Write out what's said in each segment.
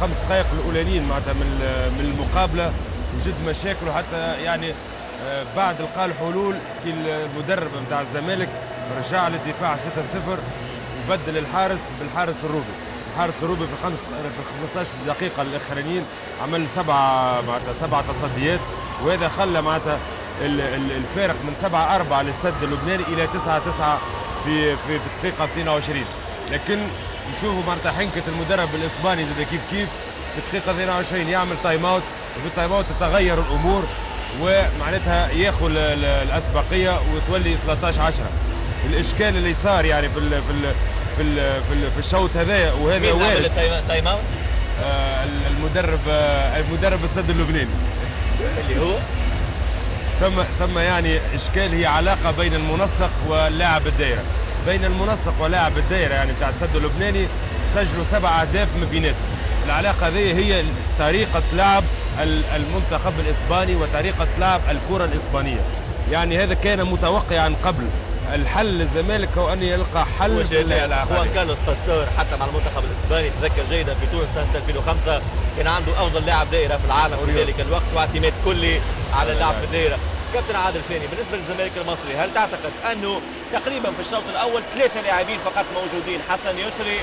5 دقائق الاولانيين معناتها من المقابله وجد مشاكل، وحتى يعني بعد لقى الحلول كي المدرب نتاع الزمالك رجع للدفاع 6-0 وبدل الحارس بالحارس الروبي. الحارس الروبي في 15 دقيقه الاخرانيين عمل 7 تصديات، وهذا خلى معناتها الفارق من 7-4 للسد اللبناني الى 9-9 في الدقيقه 22. لكن نشوفوا معناتها حنكه المدرب الاسباني زي كيف في الدقيقه 22 يعمل تايم اوت، وفي التايم اوت تتغير الامور ومعناتها ياخذ الاسبقيه وتولي 13-10. الاشكال اللي صار يعني في الشوط هذايا، وهذا وارد. تايم اوت المدرب السد اللبناني اللي هو ثم يعني اشكال، هي علاقه بين المنسق واللاعب الدائره، بين المنسق ولاعب الدائره يعني بتاع السد اللبناني سجلوا 7 أهداف من بيناتهم. العلاقه هذه هي طريقه لعب المنتخب الاسباني وطريقه لعب الكره الاسبانيه، يعني هذا كان متوقعا قبل. الحل للزمالك هو ان يلقى حل خوان كارلوس باستور حتى مع المنتخب الاسباني. تذكر جيدا في تونس سنه 2005 كان عنده افضل لاعب دائره في العالم في ذلك الوقت، واعتماد كلي على اللعب في الدائره. كابتن عادل ثاني، بالنسبه للزمالك المصري، هل تعتقد انه تقريبا في الشوط الاول 3 لاعبين فقط موجودين، حسن يسري،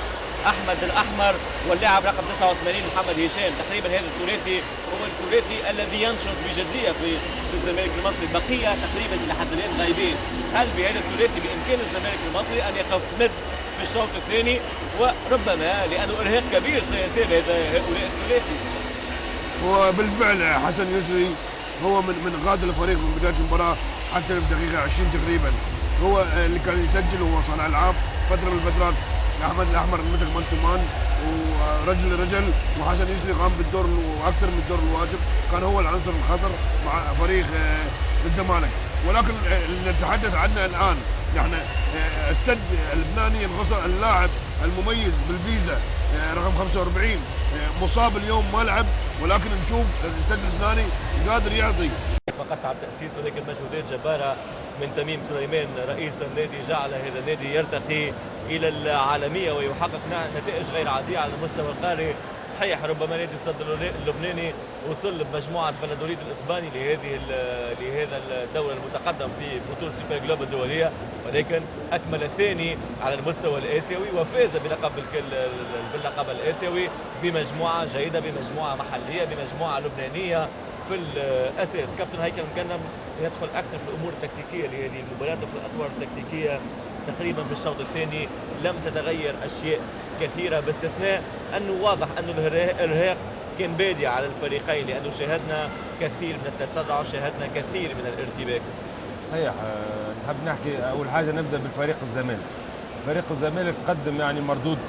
احمد الاحمر، واللاعب رقم 89 محمد هشام، تقريبا هذا الثلاثي هو الثلاثي الذي ينشط بجديه في الزمالك المصري، بقيه تقريبا الى حد الان غايبين. هل بهذا الثلاثي بامكان الزمالك المصري ان يقف مد في الشوط الثاني، وربما لانه ارهاق كبير سيتابع هؤلاء الثلاثي؟ وبالفعل حسن يسري هو من قاد الفريق من بدايه المباراه حتى في دقيقه 20 تقريبا، هو اللي كان يسجل وهو صانع العاب. فتره من الفترات احمد الاحمر مسك مان تو مان ورجل لرجل، وحسن يسري قام بالدور واكثر من الدور الواجب، كان هو العنصر الخطر مع فريق الزمالك. ولكن نتحدث عنه الان نحن السد اللبناني اللاعب المميز بالفيزا رقم 45 مصاب اليوم ما لعب، ولكن نشوف السد اللبناني قادر يعطي. فقط على التاسيس، ولكن مجهودات جباره من تميم سليمان رئيس النادي جعل هذا النادي يرتقي الى العالميه ويحقق نتائج غير عاديه على المستوى القاري. صحيح ربما نادي السد اللبناني وصل بمجموعه فالادوليد الاسباني لهذا الدور المتقدم في بطوله سوبر جلوب الدوليه، ولكن اكمل الثاني على المستوى الاسيوي وفاز باللقب الاسيوي بمجموعه جيده، بمجموعه محليه، بمجموعه لبنانيه في الاساس. كابتن هيكل مكنم يدخل اكثر في الامور التكتيكيه لهذه المباراه وفي الاطوار التكتيكيه. تقريبا في الشوط الثاني لم تتغير اشياء كثيره، باستثناء انه واضح انه الارهاق كان بادي على الفريقين، لانه شاهدنا كثير من التسرع وشاهدنا كثير من الارتباك. صحيح. نحب نحكي اول حاجه نبدا بالفريق الزمالك. فريق الزمالك قدم يعني مردود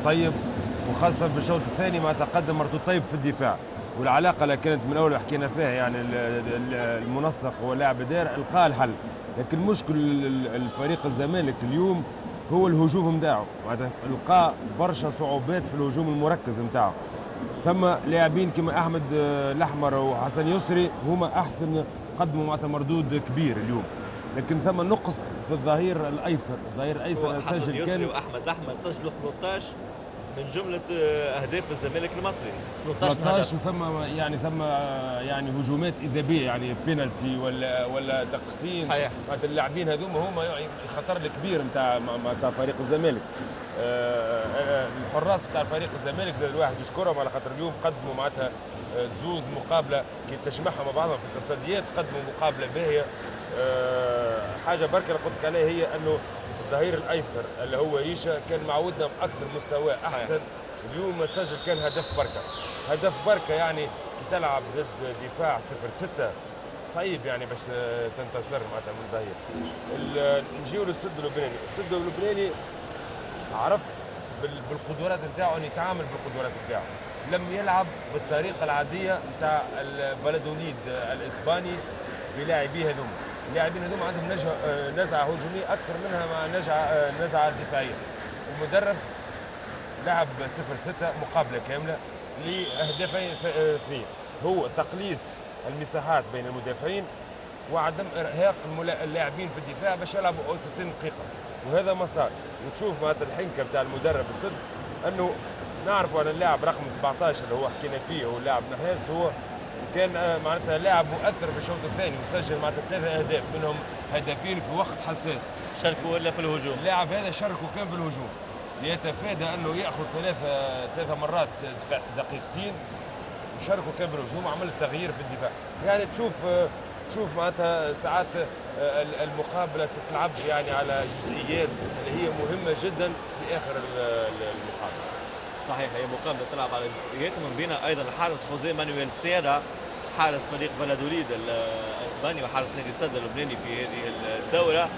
طيب، وخاصه في الشوط الثاني ما تقدم مردود طيب في الدفاع، والعلاقه اللي كانت من اول حكينا فيها يعني المنسق ولاعب الدائره القى الحل. لكن مشكل الفريق الزمالك اليوم هو الهجوم نتاعو، معناتها لقى برشا صعوبات في الهجوم المركز نتاعو. ثم لاعبين كما احمد الاحمر وحسن يسري هما احسن، قدموا معناتها مردود كبير اليوم، لكن ثم نقص في الظهير الايسر. الظهير الايسر حسن يسري واحمد الاحمر سجلوا 13 من جمله اهداف الزمالك المصري، 13 ثم يعني هجومات ايجابيه، يعني بينالتي ولا دقتين. صحيح. اللاعبين هذوما هما الخطر الكبير نتاع فريق الزمالك. الحراس نتاع فريق الزمالك زاد الواحد يشكرهم على خاطر اليوم قدموا معناتها زوز مقابله كي تجمعها مع بعضها في التصديات، قدموا مقابله باهيه. حاجه بركه اللي قلت لك عليها هي انه الظهير الايسر اللي هو ييشا كان معودنا باكثر مستوى احسن. اليوم سجل كان هدف بركه يعني كي تلعب ضد دفاع 0-6 صعيب يعني باش تنتصر معناتها من الظهير. نجيو للسد اللبناني. السد اللبناني عرف بالقدرات نتاعو ان يتعامل بالقدرات نتاعو، لم يلعب بالطريقه العاديه نتاع الفالادوليد الاسباني بلاعبيه هذوما. اللاعبين هذوما عندهم نزعه هجوميه اكثر منها مع نزعه دفاعيه، ومدرب لعب 0-6 مقابله كامله لاهدافين اثنين، هو تقليص المساحات بين المدافعين وعدم ارهاق اللاعبين في الدفاع باش يلعبوا 60 دقيقه، وهذا ما صار. وتشوف معناتها الحنكه بتاع المدرب السد انه نعرفوا أن اللاعب رقم 17 اللي هو حكينا فيه هو اللاعب نحاس، هو كان معناتها لاعب مؤثر في الشوط الثاني وسجل معناتها 3 أهداف منهم هدفين في وقت حساس. شاركوا ولا في الهجوم؟ اللاعب هذا شارك وكان في الهجوم ليتفادى انه ياخذ ثلاث مرات دقيقتين، وشارك وكان في الهجوم وعمل التغيير في الدفاع. يعني تشوف معناتها ساعات المقابله تتلعب يعني على جزئيات اللي هي مهمه جدا في اخر المقابله. صحيح، هي مقابله تلعب على جزئيات، ومن بينها ايضا الحارس خوزيه مانويل سيرا حارس فريق فالادوليد الاسباني وحارس نادي السد اللبناني في هذه الدوره.